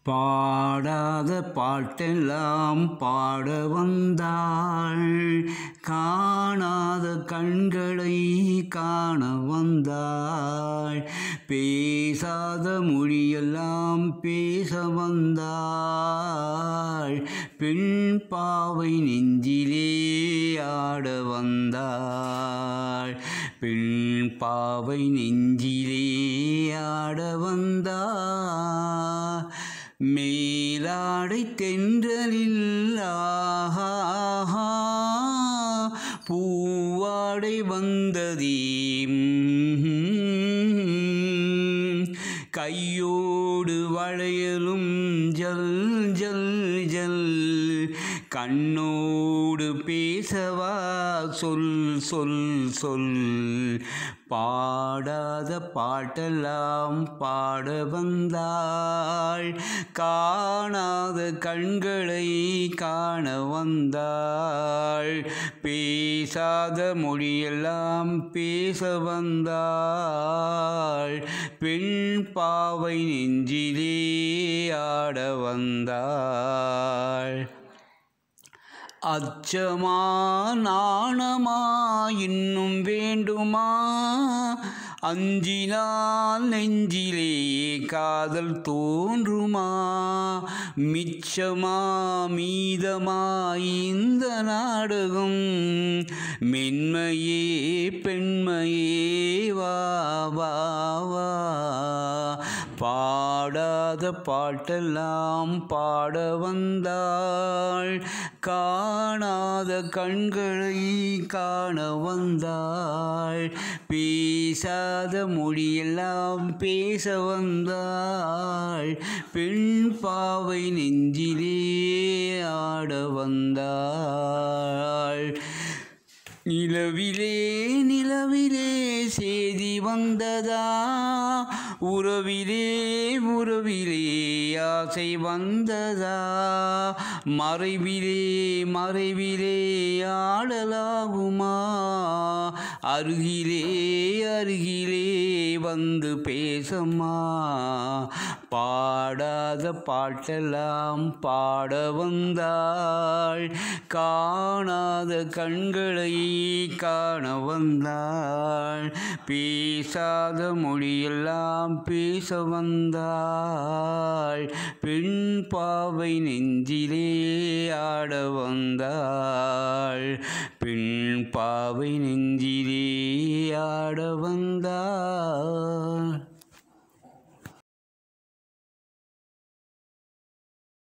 பாடாத பாட்டெல்லாம் பாட வந்தாள், காணாத கண்களை காண வந்தாள், பேசாத மொழியெல்லாம் பேச வந்தாள், பெண் பாவை நெஞ்சிலே ஆட வந்தாள், பெண் பாவை நெஞ்சிலே ஆட வந்தாள். மேலாடை தென்றலில் ஆஹா பூவாடை வந்ததே, கையோடு வளையலும் ஜல் ஜல் ஜல், கண்ணோடு பேசவா சொல் சொல் சொல், பாடாத பாட்டெல்லாம் பாட வந்தாள், காணாத கண்களை காண வந்தாள், பேசாத மொழியெல்லாம் பேச வந்தாள், பெண் பாவை நெஞ்சிலே ஆட வந்தாள். அச்சமா நாணமா இன்னும் வேண்டுமா, அஞ்சினால் நெஞ்சிலே காதல் தோன்றுமா, மிச்சமா மீதமா இந்த நாடகம், மென்மையே பெண்மையே வா வா வா, பாடாத பாட்டெல்லாம் பாட வந்தாள், காணாத கண்களை காண வந்தாள், பேசாத மொழியெல்லாம் பேச வந்தாள், பெண் பாவை நெஞ்சிலே ஆட வந்தாள். நிலவிலே நிலவிலே சேதி வந்ததா, உறவிலே உறவிலே ஆசை வந்ததா, மறைவிலே மறைவிலே ஆடலாகுமா, அருகிலே அருகிலே வந்து பேசம்மா, பாடாத பாட்டெல்லாம் பாட வந்தாள், காணாத கண்களை காண வந்தாள், பேசாத மொழியெல்லாம் பேச வந்தாள், பெண் பாவை நெஞ்சிலே ஆட வந்தாள், பெண் பாவை நெஞ்சிலே ஆட வந்தாள்.